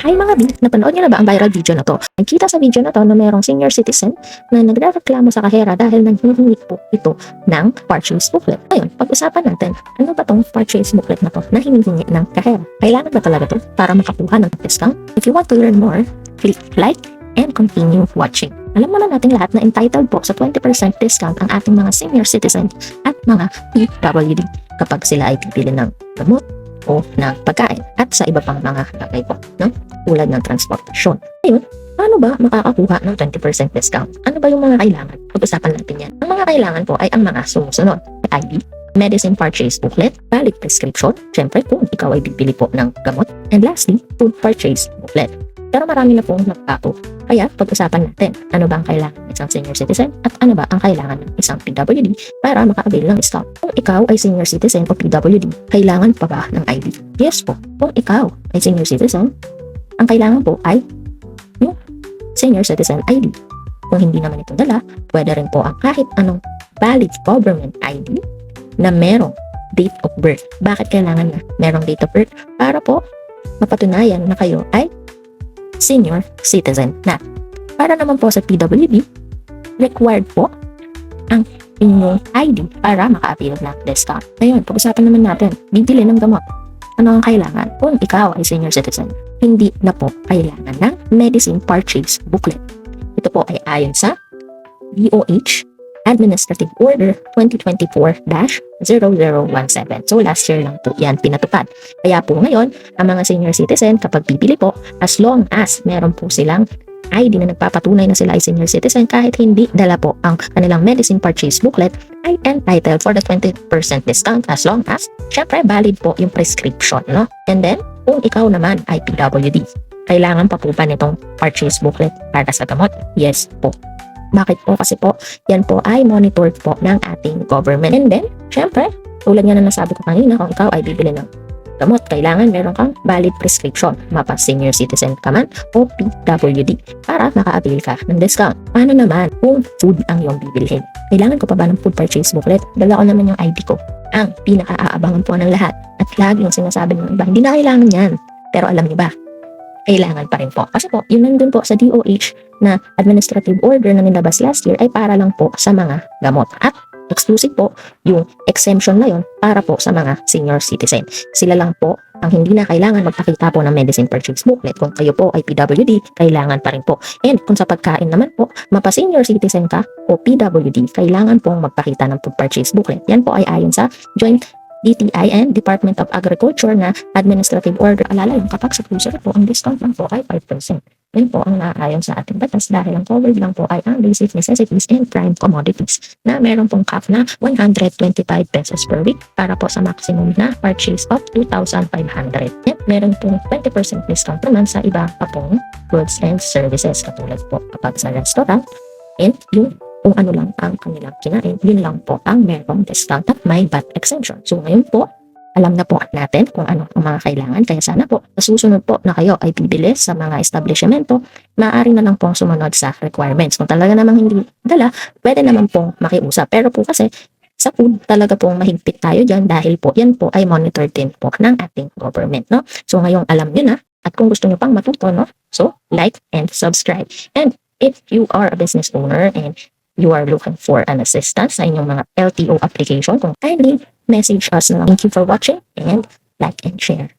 Hi mga B, napanood niyo na ba ang viral video na to? Nakita sa video na to na mayroong senior citizen na nagrereklamo sa kahera dahil nanghihingi po ito ng purchase booklet. Ngayon, pag-usapan natin, ano ba tong purchase booklet na to na hinihingi ng kahera? Kailangan ba talaga to para makakuha ng discount? If you want to learn more, click like and continue watching. Alam naman natin lahat na entitled po sa 20% discount ang ating mga senior citizen at mga PWD kapag sila ay pipili ng gamot o ng pagkain at sa iba pang mga bagay po, no? Tulad ng transportasyon. Ngayon, paano ba makakakuha ng 20% discount? Ano ba yung mga kailangan? Pag-usapan natin yan. Ang mga kailangan po ay ang mga sumusunod: ID, medicine purchase booklet, valid prescription, syempre kung ikaw ay bibili po ng gamot, and lastly, food purchase booklet. Pero marami na pong nagpapo. Kaya pag-usapan natin, ano ba ang kailangan ng isang senior citizen at ano ba ang kailangan ng isang PWD para maka-avail ng discount. Kung ikaw ay senior citizen o PWD, kailangan pa ba ng ID? Yes po. Kung ikaw ay senior citizen, ang kailangan po ay yung senior citizen ID. Kung hindi naman ito dala, pwede rin po ang kahit anong valid government ID na merong date of birth. Bakit kailangan na merong date of birth? Para po mapatunayan na kayo ay senior citizen na. Para naman po sa PWD, required po ang inyong ID para maka-avail ng discount. Ngayon, pag-usapan naman natin, bibili ng gamot. Ano ang kailangan? Kung ikaw ay senior citizen, hindi na po kailangan ng medicine purchase booklet. Ito po ay ayon sa DOH Administrative Order 2024-0017. So last year lang po yan pinatupad. Kaya po ngayon, ang mga senior citizen kapag bibili po, as long as meron po silang ID na nagpapatunay na sila ay senior citizen, kahit hindi dala po ang kanilang medicine purchase booklet, ay entitled for the 20% discount as long as, syempre, valid po yung prescription, no? And then, kung ikaw naman ay PWD, kailangan pa po ba nitong purchase booklet para sa gamot? Yes po. Bakit po? Kasi po, yan po ay monitored po ng ating government. And then, syempre, tulad nga na nasabi ko kanina, kung ikaw ay bibili ng gamot, kailangan meron kang valid prescription, mapa senior citizen ka man o PWD, para maka-avail ka ng discount. Paano naman kung food ang iyong bibilhin? Kailangan ko pa ba ng food purchase booklet? Dala ko naman yung ID ko. Ang pinaka-aabangan po ng lahat. At lagi yung sinasabi ng iba, hindi na kailangan yan. Pero alam niyo ba, kailangan pa rin po. Kasi po, yun nandun po sa DOH na administrative order na nilabas last year ay para lang po sa mga gamot. At exclusive po yung exemption na yun para po sa mga senior citizen. Sila lang po ang hindi na kailangan magpakita po ng medicine purchase booklet. Kung kayo po ay PWD, kailangan pa rin po. And kung sa pagkain naman po, mapa senior citizen ka o PWD, kailangan pong magpakita ng food purchase booklet. Yan po ay ayon sa Joint DTI and Department of Agriculture na administrative order. Alala yung kapag sa grocery po, ang discount lang po ay 5%. Yan po ang naaayon sa ating batas dahil ang covered lang po ay ang basic necessities and prime commodities na meron pong cap na 125 pesos per week para po sa maximum na purchase of 2,500. And meron pong 20% discount naman sa iba pa pong goods and services katulad po kapag sa restaurant and yung kung ano lang ang kanilang kinain, yun lang po ang merong discount at may VAT exemption. So ngayon po, alam na po natin kung ano ang mga kailangan. Kaya sana po, sa susunod po na kayo ay bibili sa mga establishmento, maaari na lang pong sumunod sa requirements. Kung talaga namang hindi dala, pwede naman pong makiusap. Pero po kasi, sa food talaga pong mahigpit tayo dyan dahil po yan po ay monitored din po ng ating government, no? So ngayong alam nyo na, at kung gusto nyo pang matuto, no? So, like and subscribe. And if you are a business owner and you are looking for an assistance sa inyong mga LTO application, kung kindly message us na lang. Thank you for watching and like and share.